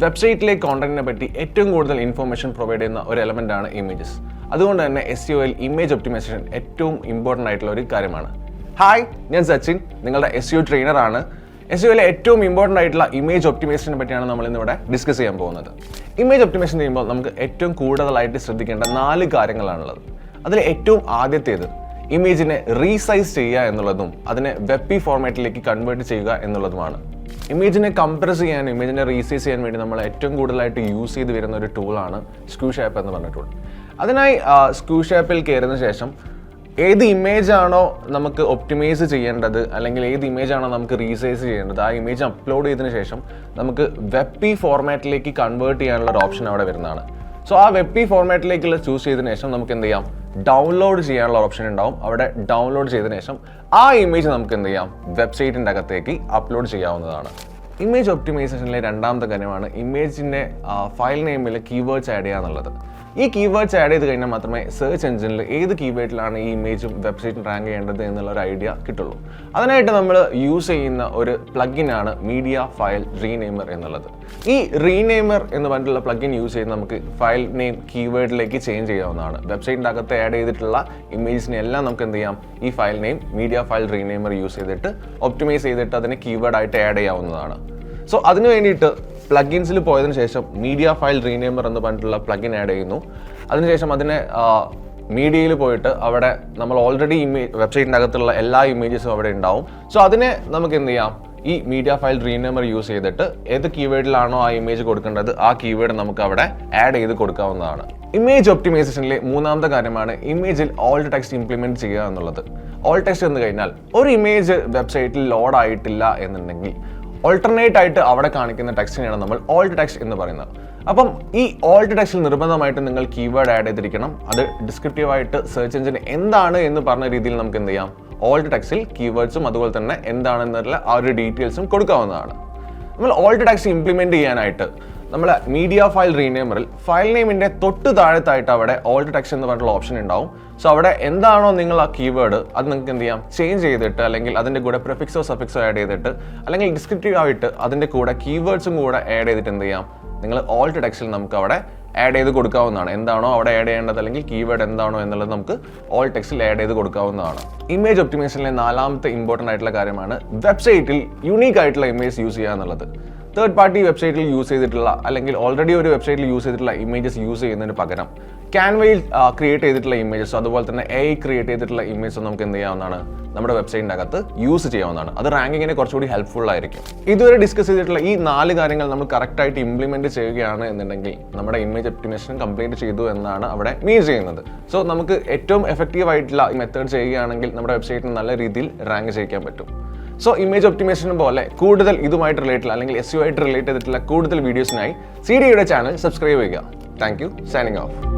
വെബ്സൈറ്റിലെ കോണ്ടന്റിനെ പറ്റി ഏറ്റവും കൂടുതൽ ഇൻഫോർമേഷൻ പ്രൊവൈഡ് ചെയ്യുന്ന ഒരു എലമെന്റ് ആണ് ഇമേജസ്. അതുകൊണ്ട് തന്നെ SEOയിൽ ഇമേജ് ഒപ്റ്റിമൈസേഷൻ ഏറ്റവും ഇമ്പോർട്ടൻ്റ് ആയിട്ടുള്ള ഒരു കാര്യമാണ്. ഹായ്, ഞാൻ സച്ചിൻ, നിങ്ങളുടെ SEO ട്രെയിനർ ആണ്. SEOയിലെ ഏറ്റവും ഇമ്പോർട്ടൻ്റ് ആയിട്ടുള്ള ഇമേജ് ഒപ്റ്റിമൈസേഷനെ പറ്റിയാണ് നമ്മൾ ഇന്നിവിടെ ഡിസ്കസ് ചെയ്യാൻ പോകുന്നത്. ഇമേജ് ഒപ്റ്റിമൈസേഷൻ ചെയ്യുമ്പോൾ നമുക്ക് ഏറ്റവും കൂടുതലായിട്ട് ശ്രദ്ധിക്കേണ്ട 4 കാര്യങ്ങളാണുള്ളത്. അതിൽ ഏറ്റവും ആദ്യത്തേത് ഇമേജിനെ റീസൈസ് ചെയ്യുക എന്നുള്ളതും അതിനെ വെബ് ഫോർമാറ്റിലേക്ക് കൺവേർട്ട് ചെയ്യുക എന്നുള്ളതുമാണ്. ഇമേജിനെ കംപ്രസ് ചെയ്യാനും ഇമേജിനെ റീസൈസ് ചെയ്യാൻ വേണ്ടി നമ്മൾ ഏറ്റവും കൂടുതലായിട്ട് യൂസ് ചെയ്ത് വരുന്ന ഒരു ടൂളാണ് സ്ക്യൂഷാപ്പ് എന്ന് പറഞ്ഞ ടൂൾ. അതിനായി സ്ക്യൂഷാപ്പിൽ കയറുന്ന ശേഷം ഏത് ഇമേജ് ആണോ നമുക്ക് ഒപ്റ്റിമൈസ് ചെയ്യേണ്ടത് അല്ലെങ്കിൽ ഏത് ഇമേജ് ആണോ നമുക്ക് റീസൈസ് ചെയ്യേണ്ടത് ആ ഇമേജ് അപ്ലോഡ് ചെയ്തതിന് ശേഷം നമുക്ക് വെബ് ഫോർമാറ്റിലേക്ക് കൺവേർട്ട് ചെയ്യാനുള്ള ഒരു ഓപ്ഷൻ അവിടെ വരുന്നതാണ്. സോ ആ വെബ് ഫോർമാറ്റിലേക്കുള്ള ചൂസ് ചെയ്തതിനു ശേഷം നമുക്ക് എന്ത് ചെയ്യാം, ഡൗൺലോഡ് ചെയ്യാനുള്ള ഓപ്ഷൻ ഉണ്ടാവും. അവിടെ ഡൗൺലോഡ് ചെയ്തതിനു ശേഷം ആ ഇമേജ് നമുക്ക് എന്ത് ചെയ്യാം, വെബ്സൈറ്റിൻ്റെ അകത്തേക്ക് അപ്ലോഡ് ചെയ്യാവുന്നതാണ്. ഇമേജ് ഒപ്റ്റിമൈസേഷനിലെ രണ്ടാമത്തെ കാര്യമാണ് ഇമേജിൻ്റെ ഫയൽ നെയിമിൽ കീവേഡ്സ് ആഡ് ചെയ്യുക എന്നുള്ളത്. ഈ കീവേഡ്സ് ആഡ് ചെയ്ത് കഴിഞ്ഞാൽ മാത്രമേ സെർച്ച് എഞ്ചിനിൽ ഏത് കീവേഡിലാണ് ഈ ഇമേജും വെബ്സൈറ്റും റാങ്ക് ചെയ്യേണ്ടത് എന്നുള്ള ഒരു ഐഡിയ കിട്ടുള്ളൂ. അതിനായിട്ട് നമ്മൾ യൂസ് ചെയ്യുന്ന ഒരു പ്ലഗിനാണ് മീഡിയ ഫയൽ റീനെയിമർ എന്നുള്ളത്. ഈ റീനെയിമർ എന്ന് പറഞ്ഞിട്ടുള്ള പ്ലഗിൻ യൂസ് ചെയ്ത് നമുക്ക് ഫയൽ നെയിം കീവേഡിലേക്ക് ചേഞ്ച് ചെയ്യാവുന്നതാണ്. വെബ്സൈറ്റിൻ്റെ അകത്ത് ആഡ് ചെയ്തിട്ടുള്ള ഇമേജിനെ എല്ലാം നമുക്ക് എന്ത് ചെയ്യാം, ഈ file name media file renamer use ചെയ്തിട്ട് ഒപ്റ്റിമൈസ് ചെയ്തിട്ട് അതിനെ കീവേഡായിട്ട് ആഡ് ചെയ്യാവുന്നതാണ്. സോ അതിന് വേണ്ടിയിട്ട് പ്ലഗിൻസിൽ പോയതിനു ശേഷം മീഡിയ ഫയൽ റീനെയിമർ എന്ന് പറഞ്ഞിട്ടുള്ള പ്ലഗിൻ ആഡ് ചെയ്യുന്നു. അതിനുശേഷം അതിനെ മീഡിയയിൽ പോയിട്ട് അവിടെ നമ്മൾ ഓൾറെഡി വെബ്സൈറ്റിൻ്റെ അകത്തുള്ള എല്ലാ ഇമേജസും അവിടെ ഉണ്ടാവും. സോ അതിനെ നമുക്ക് എന്ത് ചെയ്യാം, ഈ മീഡിയ ഫയൽ റീനെയിമർ യൂസ് ചെയ്തിട്ട് ഏത് കീവേഡിലാണോ ആ ഇമേജ് കൊടുക്കേണ്ടത് ആ കീവേഡ് നമുക്ക് അവിടെ ആഡ് ചെയ്ത് കൊടുക്കാവുന്നതാണ്. ഇമേജ് ഒപ്റ്റിമൈസേഷനിലെ മൂന്നാമത്തെ കാര്യമാണ് ഇമേജിൽ ഓൾട്ട് ടെക്സ്റ്റ് ഇംപ്ലിമെൻറ്റ് ചെയ്യുക എന്നുള്ളത്. ഓൾട്ട് ടെക്സ്റ്റ് എന്ന് കഴിഞ്ഞാൽ ഒരു ഇമേജ് വെബ്സൈറ്റിൽ ലോഡ് ആയിട്ടില്ല എന്നുണ്ടെങ്കിൽ ഓൾട്ടർനേറ്റ് ആയിട്ട് അവിടെ കാണിക്കുന്ന ടെക്സ്റ്റിനെയാണ് നമ്മൾ ഓൾട്ട് ടെക്സ്റ്റ് എന്ന് പറയുന്നത്. അപ്പം ഈ ഓൾട്ട് ടെക്സ്റ്റിൽ നിർബന്ധമായിട്ട് നിങ്ങൾ കീവേഡ് ആഡ് ചെയ്തിരിക്കണം. അത് ഡിസ്ക്രിപ്റ്റീവായിട്ട് സെർച്ച് എഞ്ചിൻ എന്താണ് എന്ന് പറഞ്ഞ രീതിയിൽ നമുക്ക് എന്ത് ചെയ്യാം, ഓൾട്ട് ടെക്സ്റ്റിൽ കീവേഡ്സും അതുപോലെ തന്നെ എന്താണെന്നുള്ള ആ ഒരു ഡീറ്റെയിൽസും കൊടുക്കാവുന്നതാണ്. നമ്മൾ ഓൾട്ട് ടെക്സ്റ്റ് ഇംപ്ലിമെൻറ്റ് ചെയ്യാനായിട്ട് നമ്മൾ മീഡിയ ഫയൽ റീനെയിമറിൽ ഫയൽ നെയിമിൻ്റെ തൊട്ട് താഴത്തായിട്ട് അവിടെ ഓൾട്ട് ടെക്സ്റ്റ് എന്ന് പറഞ്ഞിട്ടുള്ള ഓപ്ഷൻ ഉണ്ടാവും. സോ അവിടെ എന്താണോ നിങ്ങൾ ആ കീവേഡ് അത് നിങ്ങൾക്ക് എന്ത് ചെയ്യാം, ചേഞ്ച് ചെയ്തിട്ട് അല്ലെങ്കിൽ അതിൻ്റെ കൂടെ പ്രിഫിക്സോ സഫിക്സോ ആഡ് ചെയ്തിട്ട് അല്ലെങ്കിൽ ഡിസ്ക്രിപ്റ്റീവ് ആയിട്ട് അതിൻ്റെ കൂടെ കീവേഡ്സും കൂടെ ആഡ് ചെയ്തിട്ട് എന്ത് ചെയ്യാം, നിങ്ങൾ ഓൾട്ട് ടെക്സ്റ്റിൽ നമുക്ക് അവിടെ ആഡ് ചെയ്ത് കൊടുക്കാവുന്നതാണ്. എന്താണോ അവിടെ ആഡ് ചെയ്യേണ്ടത് അല്ലെങ്കിൽ കീവേഡ് എന്താണോ എന്നുള്ളത് നമുക്ക് ഓൾട്ട് ടെക്സ്റ്റിൽ ആഡ് ചെയ്ത് കൊടുക്കാവുന്നതാണ്. ഇമേജ് ഒപ്റ്റിമൈസേഷനിലെ നാലാമത്തെ ഇമ്പോർട്ടൻ്റ് ആയിട്ടുള്ള കാര്യമാണ് വെബ്സൈറ്റിൽ യുണീക്ക് ആയിട്ടുള്ള ഇമേജ് യൂസ് ചെയ്യുക എന്നുള്ളത്. തേർഡ് പാർട്ടി വെബ്സൈറ്റിൽ യൂസ് ചെയ്തിട്ടുള്ള അല്ലെങ്കിൽ ഓൾറെഡി ഒരു വെബ്സൈറ്റിൽ യൂസ് ചെയ്തിട്ടുള്ള ഇമേജസ് യൂസ് ചെയ്യുന്നതിന് പകരം ക്യാൻവയിൽ ക്രിയേറ്റ് ചെയ്തിട്ടുള്ള ഇമേജസ് അതുപോലെ തന്നെ AI ക്രിയേറ്റ് ചെയ്തിട്ടുള്ള ഇമേജസ് നമുക്ക് എന്ത് ചെയ്യാവുന്നതാണ്, നമ്മുടെ വെബ്സൈറ്റിൻ്റെ അകത്ത് യൂസ് ചെയ്യാവുന്നതാണ്. അത് റാങ്കിങ്ങിനെ കുറച്ചുകൂടി ഹെൽപ്ഫുൾ ആയിരിക്കും. ഇതുവരെ ഡിസ്കസ് ചെയ്തിട്ടുള്ള ഈ 4 കാര്യങ്ങൾ നമ്മൾ കറക്റ്റായിട്ട് ഇംപ്ലിമെൻറ്റ് ചെയ്യുകയാണ് എന്നുണ്ടെങ്കിൽ നമ്മുടെ ഇമേജ് ഒപ്റ്റിമൈസേഷൻ കംപ്ലീറ്റ് ചെയ്തു എന്നാണ് അവിടെ മീൻ ചെയ്യുന്നത്. സോ നമുക്ക് ഏറ്റവും എഫക്റ്റീവ് ആയിട്ടുള്ള മെത്തേഡ് ചെയ്യുകയാണെങ്കിൽ നമ്മുടെ വെബ്സൈറ്റിന് നല്ല രീതിയിൽ റാങ്ക് ചെയ്യിക്കാൻ പറ്റും. സോ ഇമേജ് ഒപ്റ്റിമൈസേഷൻ പോലെ കൂടുതൽ ഇതുമായിട്ട് റിലേറ്റഡ് അല്ലെങ്കിൽ SEO ആയിട്ട് റിലേറ്റ് ചെയ്തിട്ടുള്ള കൂടുതൽ വീഡിയോസിനായി CDയുടെ ചാനൽ സബ്സ്ക്രൈബ് ചെയ്യുക. Thank you. Signing off.